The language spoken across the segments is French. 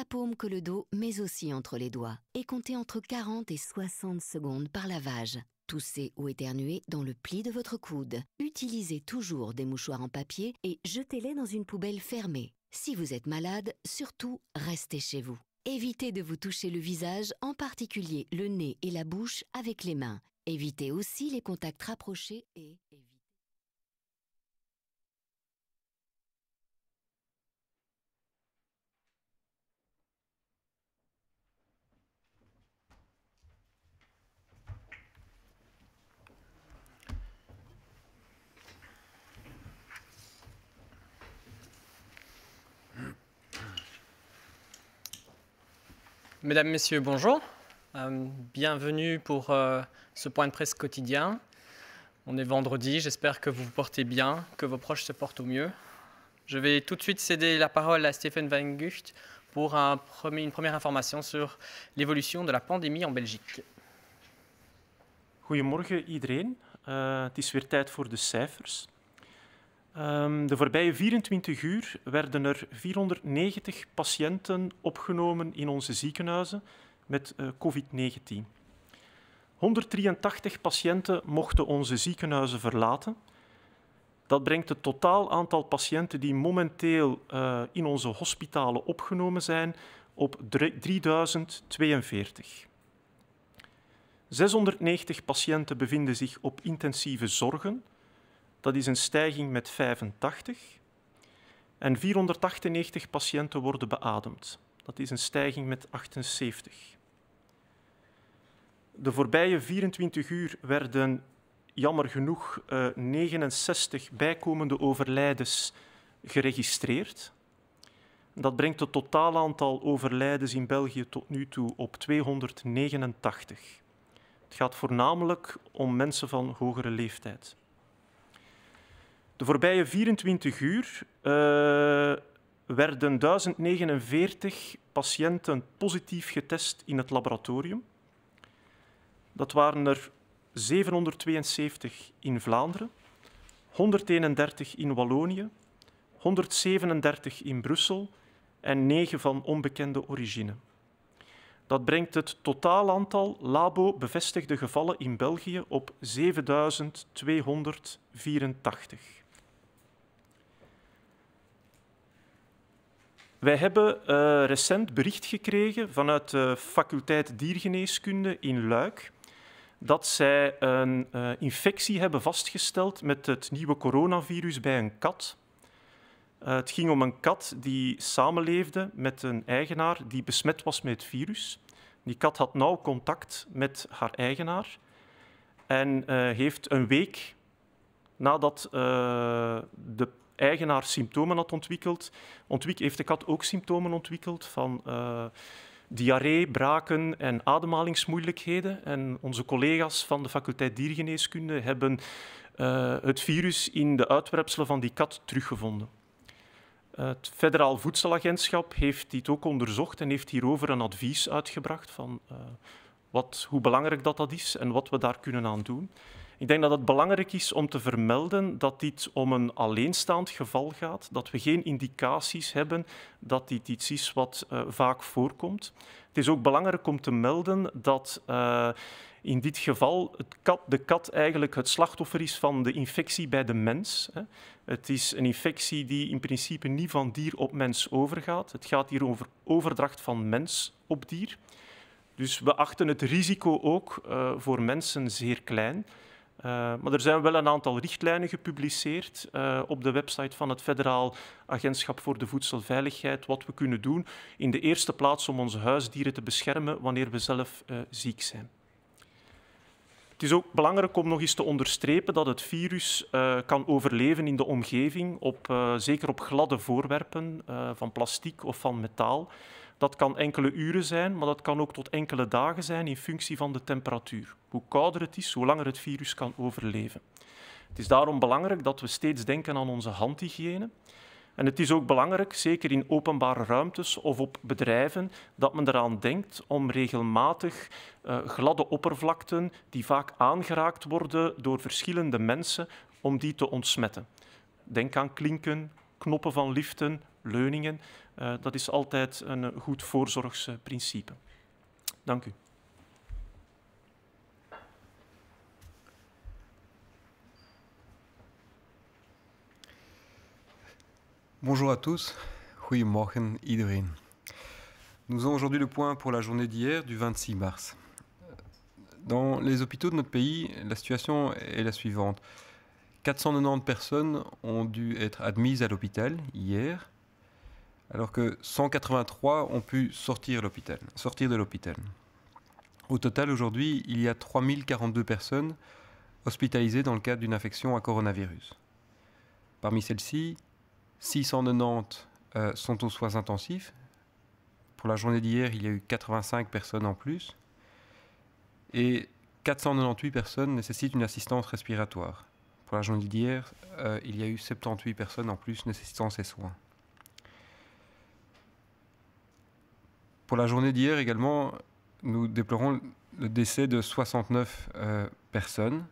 la paume que le dos, mais aussi entre les doigts. Et comptez entre 40 et 60 secondes par lavage. Toussez ou éternuez dans le pli de votre coude. Utilisez toujours des mouchoirs en papier et jetez-les dans une poubelle fermée. Si vous êtes malade, surtout, restez chez vous. Évitez de vous toucher le visage, en particulier le nez et la bouche, avec les mains. Évitez aussi les contacts rapprochés et... Mesdames, Messieurs, bonjour. Bienvenue pour ce point de presse quotidien. On est vendredi, j'espère que vous vous portez bien, que vos proches se portent au mieux. Je vais tout de suite céder la parole à Stefan Van Gucht pour une première information sur l'évolution de la pandemie en Belgique. Goedemorgen iedereen. Het is weer tijd voor de cijfers. De voorbije 24 uur werden er 490 patiënten opgenomen in onze ziekenhuizen met COVID-19. 183 patiënten mochten onze ziekenhuizen verlaten. Dat brengt het totaal aantal patiënten die momenteel in onze hospitalen opgenomen zijn op 3042. 690 patiënten bevinden zich op intensieve zorgen. Dat is een stijging met 85. En 498 patiënten worden beademd. Dat is een stijging met 78. De voorbije 24 uur werden jammer genoeg 69 bijkomende overlijdens geregistreerd. Dat brengt het totaal aantal overlijdens in België tot nu toe op 289. Het gaat voornamelijk om mensen van hogere leeftijd. De voorbije 24 uur werden 1049 patiënten positief getest in het laboratorium. Dat waren er 772 in Vlaanderen, 131 in Wallonië, 137 in Brussel en 9 van onbekende origine. Dat brengt het totaal aantal labo-bevestigde gevallen in België op 7284. Wij hebben recent bericht gekregen vanuit de faculteit diergeneeskunde in Luik dat zij een infectie hebben vastgesteld met het nieuwe coronavirus bij een kat. Het ging om een kat die samenleefde met een eigenaar die besmet was met het virus. Die kat had nauw contact met haar eigenaar en heeft een week nadat de eigenaar symptomen had ontwikkeld, heeft de kat ook symptomen ontwikkeld van diarree, braken en ademhalingsmoeilijkheden. En onze collega's van de faculteit diergeneeskunde hebben het virus in de uitwerpselen van die kat teruggevonden. Het Federaal Voedselagentschap heeft dit ook onderzocht en heeft hierover een advies uitgebracht van hoe belangrijk dat is en wat we daar kunnen aan doen. Ik denk dat het belangrijk is om te vermelden dat dit om een alleenstaand geval gaat, dat we geen indicaties hebben dat dit iets is wat vaak voorkomt. Het is ook belangrijk om te melden dat in dit geval de kat eigenlijk het slachtoffer is van de infectie bij de mens. Het is een infectie die in principe niet van dier op mens overgaat. Het gaat hier over overdracht van mens op dier. Dus we achten het risico ook voor mensen zeer klein. Maar er zijn wel een aantal richtlijnen gepubliceerd op de website van het Federaal Agentschap voor de Voedselveiligheid, wat we kunnen doen. In de eerste plaats om onze huisdieren te beschermen wanneer we zelf ziek zijn. Het is ook belangrijk om nog eens te onderstrepen dat het virus kan overleven in de omgeving, zeker op gladde voorwerpen van plastic of van metaal. Dat kan enkele uren zijn, maar dat kan ook tot enkele dagen zijn in functie van de temperatuur. Hoe kouder het is, hoe langer het virus kan overleven. Het is daarom belangrijk dat we steeds denken aan onze handhygiëne. En het is ook belangrijk, zeker in openbare ruimtes of op bedrijven, dat men eraan denkt om regelmatig gladde oppervlakten die vaak aangeraakt worden door verschillende mensen, om die te ontsmetten. Denk aan klinken, knoppen van liften, leuningen. Dat is altijd een goed voorzorgsprincipe. Dank u. Bonjour à tous, goedemorgen iedereen. Nous avons aujourd'hui le point pour la journée d'hier du 26 mars. Dans les hôpitaux de notre pays, la situation est la suivante. 490 personnes ont dû être admises à l'hôpital hier, alors que 183 ont pu sortir de l'hôpital. Au total, aujourd'hui, il y a 3042 personnes hospitalisées dans le cadre d'une infection à coronavirus. Parmi celles-ci, 690 sont aux soins intensifs. Pour la journée d'hier, il y a eu 85 personnes en plus. Et 498 personnes nécessitent une assistance respiratoire. Pour la journée d'hier, il y a eu 78 personnes en plus nécessitant ces soins. Pour la journée d'hier également, nous déplorons le décès de 69 personnes,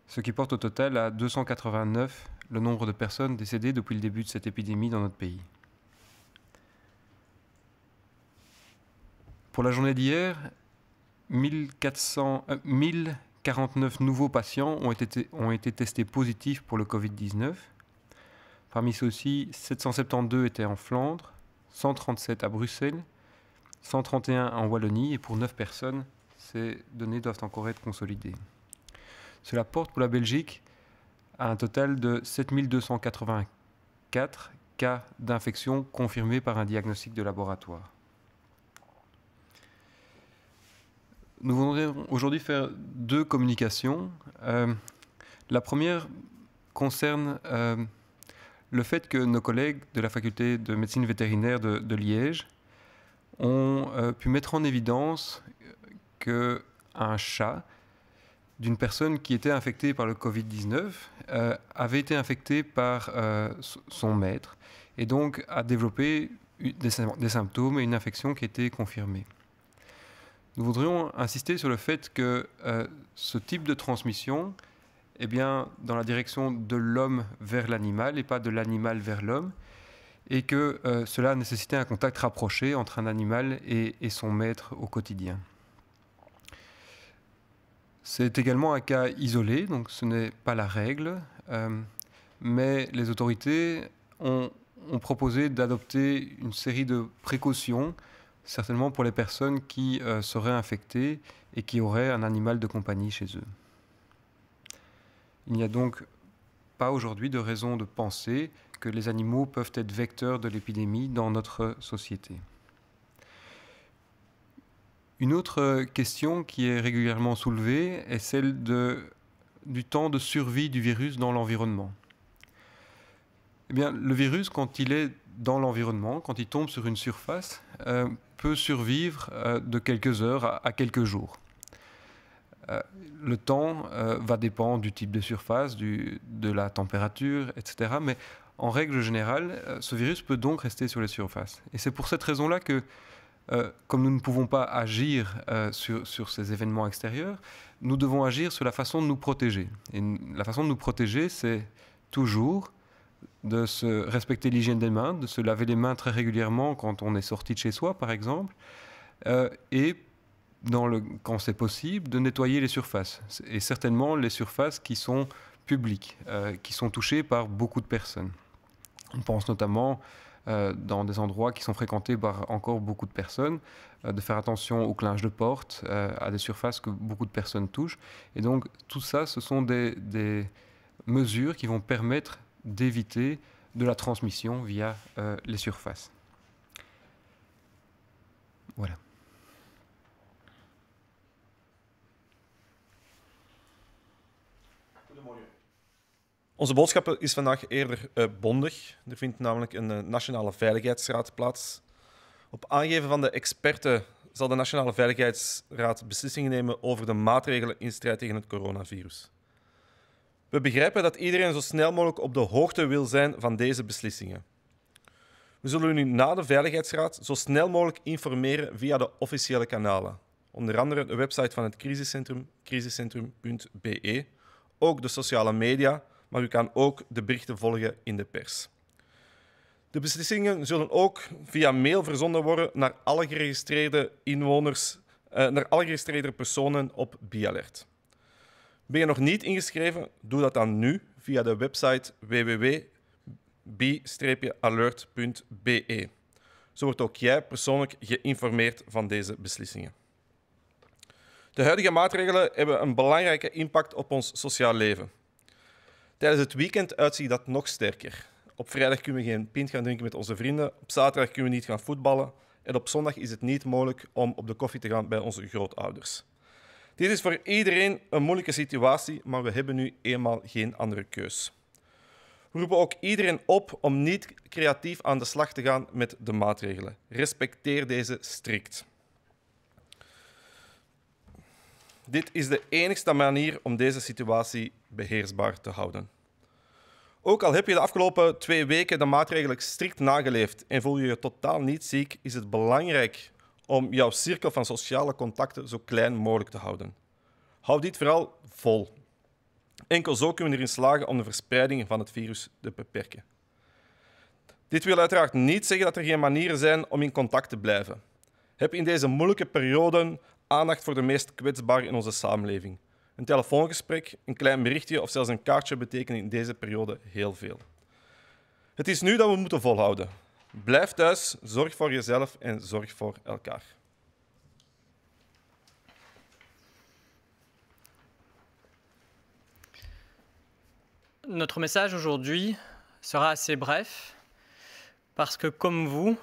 ce qui porte au total à 289 le nombre de personnes décédées depuis le début de cette épidémie dans notre pays. Pour la journée d'hier, 1049 nouveaux patients ont été testés positifs pour le Covid-19. Parmi ceux-ci, 772 étaient en Flandre, 137 à Bruxelles, 131 en Wallonie, et pour 9 personnes, ces données doivent encore être consolidées. Cela porte pour la Belgique à un total de 7284 cas d'infection confirmés par un diagnostic de laboratoire. Nous voudrions aujourd'hui faire deux communications. La première concerne le fait que nos collègues de la faculté de médecine vétérinaire de Liège ont pu mettre en évidence qu'un chat d'une personne qui était infectée par le Covid-19 avait été infecté par son maître et donc a développé des symptômes et une infection qui était confirmée. Nous voudrions insister sur le fait que ce type de transmission est bien dans la direction de l'homme vers l'animal et pas de l'animal vers l'homme, et que cela nécessitait un contact rapproché entre un animal et son maître au quotidien. C'est également un cas isolé, donc ce n'est pas la règle, mais les autorités ont proposé d'adopter une série de précautions, certainement pour les personnes qui seraient infectées et qui auraient un animal de compagnie chez eux. Il n'y a donc pas aujourd'hui de raison de penser que les animaux peuvent être vecteurs de l'épidémie dans notre société. Une autre question qui est régulièrement soulevée est celle du temps de survie du virus dans l'environnement. Eh bien, le virus, quand il est dans l'environnement, quand il tombe sur une surface, peut survivre de quelques heures à quelques jours. Le temps va dépendre du type de surface, de la température, etc. Mais en règle générale, ce virus peut donc rester sur les surfaces. Et c'est pour cette raison-là que, comme nous ne pouvons pas agir sur ces événements extérieurs, nous devons agir sur la façon de nous protéger. Et la façon de nous protéger, c'est toujours de se respecter l'hygiène des mains, de se laver les mains très régulièrement quand on est sorti de chez soi, par exemple, et quand c'est possible, de nettoyer les surfaces. Et certainement les surfaces qui sont publiques, qui sont touchées par beaucoup de personnes. On pense notamment dans des endroits qui sont fréquentés par encore beaucoup de personnes, de faire attention au clinge de porte, à des surfaces que beaucoup de personnes touchent. Et donc tout ça, ce sont des mesures qui vont permettre d'éviter de la transmission via les surfaces. Voilà. Onze boodschap is vandaag eerder bondig. Er vindt namelijk een Nationale Veiligheidsraad plaats. Op aangeven van de experten zal de Nationale Veiligheidsraad beslissingen nemen over de maatregelen in strijd tegen het coronavirus. We begrijpen dat iedereen zo snel mogelijk op de hoogte wil zijn van deze beslissingen. We zullen u na de Veiligheidsraad zo snel mogelijk informeren via de officiële kanalen. Onder andere de website van het crisiscentrum, crisiscentrum.be, ook de sociale media, maar u kan ook de berichten volgen in de pers. De beslissingen zullen ook via mail verzonden worden naar alle geregistreerde inwoners, naar alle geregistreerde personen op BiAlert. Ben je nog niet ingeschreven? Doe dat dan nu via de website www.bi-alert.be. Zo wordt ook jij persoonlijk geïnformeerd van deze beslissingen. De huidige maatregelen hebben een belangrijke impact op ons sociaal leven. Tijdens het weekend uitziet dat nog sterker. Op vrijdag kunnen we geen pint gaan drinken met onze vrienden, op zaterdag kunnen we niet gaan voetballen en op zondag is het niet mogelijk om op de koffie te gaan bij onze grootouders. Dit is voor iedereen een moeilijke situatie, maar we hebben nu eenmaal geen andere keus. We roepen ook iedereen op om niet creatief aan de slag te gaan met de maatregelen. Respecteer deze strikt. Dit is de enigste manier om deze situatie beheersbaar te houden. Ook al heb je de afgelopen 2 weken de maatregelen strikt nageleefd en voel je je totaal niet ziek, is het belangrijk om jouw cirkel van sociale contacten zo klein mogelijk te houden. Hou dit vooral vol. Enkel zo kunnen we erin slagen om de verspreiding van het virus te beperken. Dit wil uiteraard niet zeggen dat er geen manieren zijn om in contact te blijven. Heb in deze moeilijke periode aandacht voor de meest kwetsbaren in onze samenleving. Een telefoongesprek, een klein berichtje of zelfs een kaartje betekenen in deze periode heel veel. Het is nu dat we moeten volhouden. Blijf thuis, zorg voor jezelf en zorg voor elkaar. Notre message aujourd'hui sera assez bref parce que, comme vous,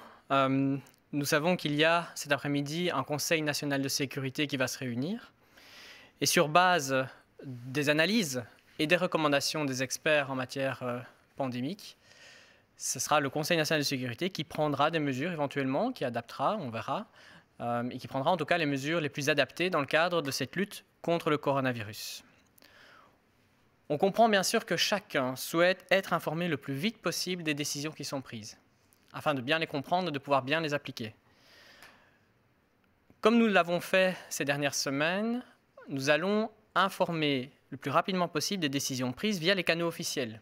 nous savons qu'il y a cet après-midi un Conseil national de sécurité qui va se réunir. Et sur base des analyses et des recommandations des experts en matière pandémique, ce sera le Conseil national de sécurité qui prendra des mesures éventuellement, qui adaptera, on verra, et qui prendra en tout cas les mesures les plus adaptées dans le cadre de cette lutte contre le coronavirus. On comprend bien sûr que chacun souhaite être informé le plus vite possible des décisions qui sont prises, afin de bien les comprendre et de pouvoir bien les appliquer. Comme nous l'avons fait ces dernières semaines, nous allons informer le plus rapidement possible des décisions prises via les canaux officiels.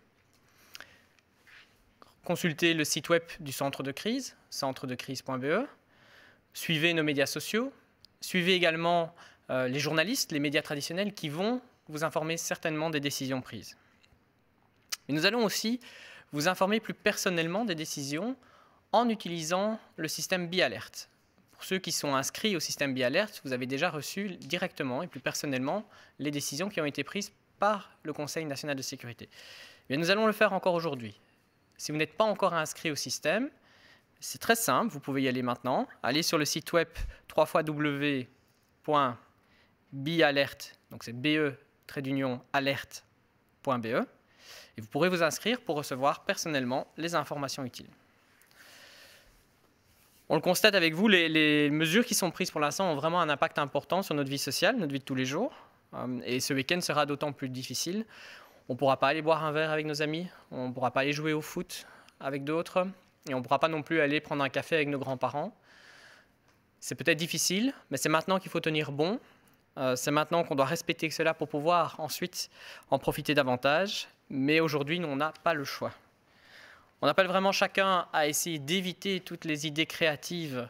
Consultez le site web du centre de crise, centredecrise.be. Suivez nos médias sociaux. Suivez également les journalistes, les médias traditionnels qui vont vous informer certainement des décisions prises. Mais nous allons aussi vous informer plus personnellement des décisions en utilisant le système BiAlert. Pour ceux qui sont inscrits au système BiAlert, vous avez déjà reçu directement et plus personnellement les décisions qui ont été prises par le Conseil national de sécurité. Mais nous allons le faire encore aujourd'hui. Si vous n'êtes pas encore inscrit au système, c'est très simple, vous pouvez y aller maintenant. Allez sur le site web www.bialert, donc c'est be-alert.be, et vous pourrez vous inscrire pour recevoir personnellement les informations utiles. On le constate avec vous, les mesures qui sont prises pour l'instant ont vraiment un impact important sur notre vie sociale, notre vie de tous les jours. Et ce week-end sera d'autant plus difficile. On ne pourra pas aller boire un verre avec nos amis, on ne pourra pas aller jouer au foot avec d'autres, et on ne pourra pas non plus aller prendre un café avec nos grands-parents. C'est peut-être difficile, mais c'est maintenant qu'il faut tenir bon. C'est maintenant qu'on doit respecter cela pour pouvoir ensuite en profiter davantage. Mais aujourd'hui, on n'a pas le choix. On appelle vraiment chacun à essayer d'éviter toutes les idées créatives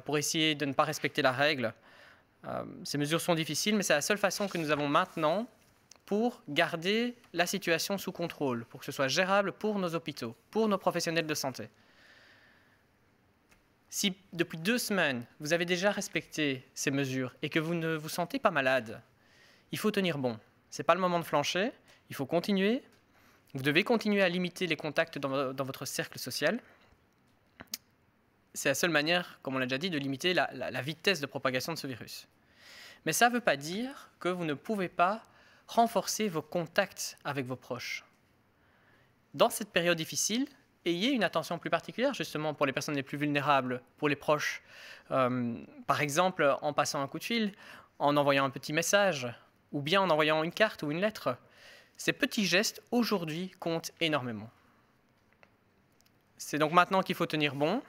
pour essayer de ne pas respecter la règle. Ces mesures sont difficiles, mais c'est la seule façon que nous avons maintenant pour garder la situation sous contrôle, pour que ce soit gérable pour nos hôpitaux, pour nos professionnels de santé. Si depuis 2 semaines, vous avez déjà respecté ces mesures et que vous ne vous sentez pas malade, il faut tenir bon. Ce n'est pas le moment de flancher, il faut continuer. Vous devez continuer à limiter les contacts dans votre cercle social. C'est la seule manière, comme on l'a déjà dit, de limiter la vitesse de propagation de ce virus. Mais ça ne veut pas dire que vous ne pouvez pas renforcer vos contacts avec vos proches. Dans cette période difficile, ayez une attention plus particulière justement pour les personnes les plus vulnérables, pour les proches. Par exemple, en passant un coup de fil, en envoyant un petit message, ou bien en envoyant une carte ou une lettre. Ces petits gestes, aujourd'hui, comptent énormément. C'est donc maintenant qu'il faut tenir bon.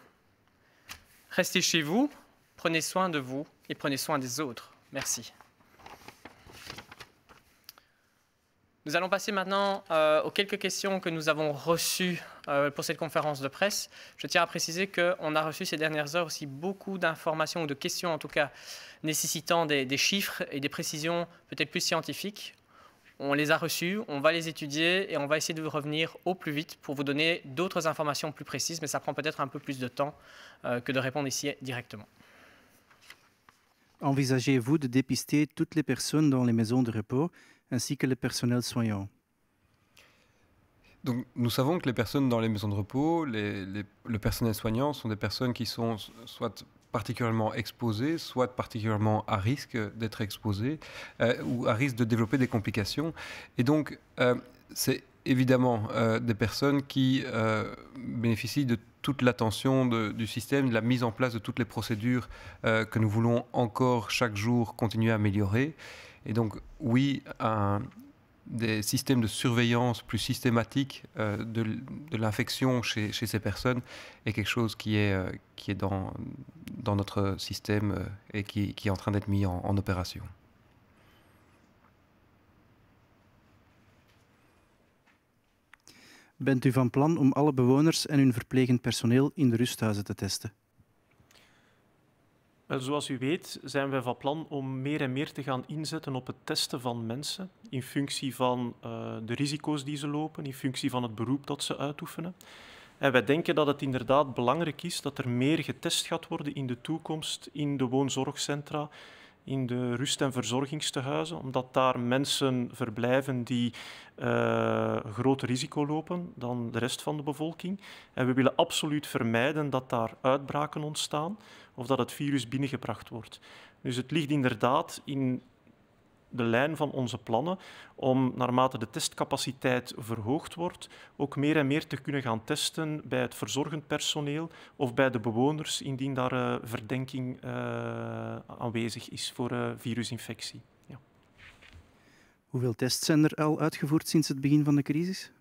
Restez chez vous, prenez soin de vous et prenez soin des autres. Merci. Nous allons passer maintenant aux quelques questions que nous avons reçues pour cette conférence de presse. Je tiens à préciser qu'on a reçu ces dernières heures aussi beaucoup d'informations, ou de questions en tout cas, nécessitant des chiffres et des précisions peut-être plus scientifiques. On les a reçues, on va les étudier et on va essayer de revenir au plus vite pour vous donner d'autres informations plus précises, mais ça prend peut-être un peu plus de temps que de répondre ici directement. Envisagez-vous de dépister toutes les personnes dans les maisons de repos ainsi que le personnel soignant? Donc, nous savons que les personnes dans les maisons de repos, le personnel soignant sont des personnes qui sont soit particulièrement exposées, soit particulièrement à risque d'être exposées ou à risque de développer des complications. Et donc, c'est évidemment des personnes qui bénéficient de toute l'attention du système, de la mise en place de toutes les procédures que nous voulons encore chaque jour continuer à améliorer. Et donc, oui, des systèmes de surveillance plus systématiques de l'infection chez ces personnes est quelque chose qui est dans notre système et qui est en train d'être mis en opération. Bent u van plan om alle bewoners en hun verplegend personeel in de rusthuizen te testen? Wel, zoals u weet zijn wij van plan om meer en meer te gaan inzetten op het testen van mensen in functie van de risico's die ze lopen, in functie van het beroep dat ze uitoefenen. En wij denken dat het inderdaad belangrijk is dat er meer getest gaat worden in de toekomst in de woonzorgcentra, in de rust- en verzorgingstehuizen, omdat daar mensen verblijven die groter risico lopen dan de rest van de bevolking. En we willen absoluut vermijden dat daar uitbraken ontstaan of dat het virus binnengebracht wordt. Dus het ligt inderdaad in de lijn van onze plannen om, naarmate de testcapaciteit verhoogd wordt, ook meer en meer te kunnen gaan testen bij het verzorgend personeel of bij de bewoners, indien daar verdenking aanwezig is voor virusinfectie. Ja. Hoeveel tests zijn er al uitgevoerd sinds het begin van de crisis?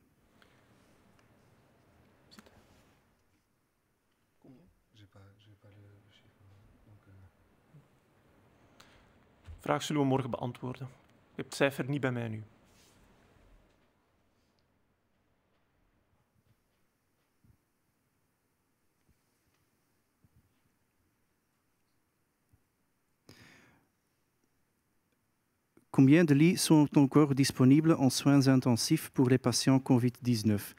Vraag zullen we morgen beantwoorden. Ik heb het cijfer niet bij mij nu. Combien de lits sont encore disponibles en soins intensifs pour les patients Covid-19?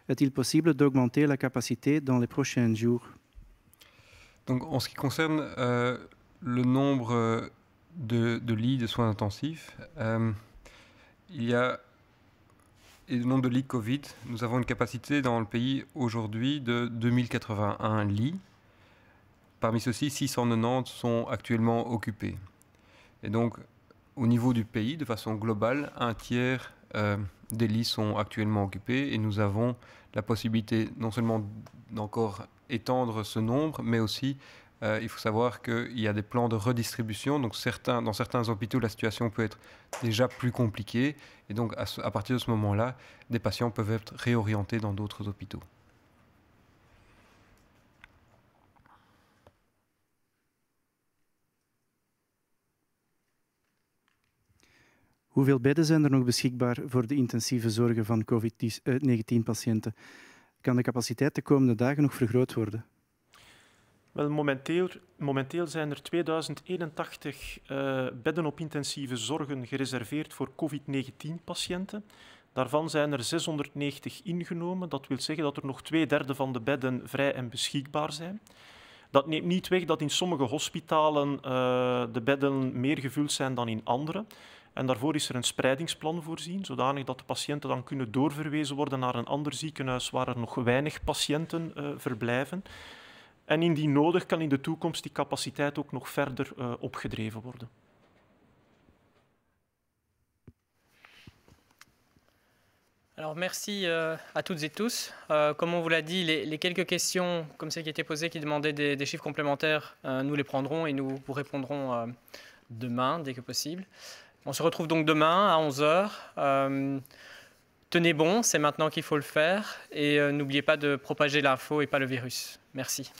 Est-il possible d'augmenter la capacité dans les prochains jours? Donc, en ce qui concerne le nombre de lits de soins intensifs, il y a et le nombre de lits Covid. Nous avons une capacité dans le pays aujourd'hui de 2081 lits. Parmi ceux-ci, 690 sont actuellement occupés. Et donc, au niveau du pays, de façon globale, un tiers des lits sont actuellement occupés et nous avons la possibilité non seulement d'encore étendre ce nombre, mais aussi il faut savoir qu'il y a des plans de redistribution. Donc dans certains hôpitaux, la situation peut être déjà plus compliquée. Et donc à partir de ce moment-là, des patients peuvent être réorientés dans d'autres hôpitaux. Hoeveel bedden zijn er nog beschikbaar voor de intensieve zorgen van COVID-19-patiënten? Kan de capaciteit de komende dagen nog vergroot worden? Wel, momenteel zijn er 2081 bedden op intensieve zorgen gereserveerd voor COVID-19-patiënten. Daarvan zijn er 690 ingenomen. Dat wil zeggen dat er nog 2/3 van de bedden vrij en beschikbaar zijn. Dat neemt niet weg dat in sommige hospitalen de bedden meer gevuld zijn dan in andere. En daarvoor is er een spreidingsplan voorzien, zodanig dat de patiënten dan kunnen doorverwezen worden naar een ander ziekenhuis waar er nog weinig patiënten verblijven. En indien nodig kan in de toekomst die capaciteit ook nog verder opgedreven worden. Alors merci à toutes et tous. Comme on vous l'a dit, les quelques questions comme celles qui étaient posées, qui demandaient des chiffres complémentaires, nous les prendrons et nous vous répondrons demain, dès que possible. On se retrouve donc demain à 11 h. Tenez bon, c'est maintenant qu'il faut le faire. Et n'oubliez pas de propager l'info et pas le virus. Merci.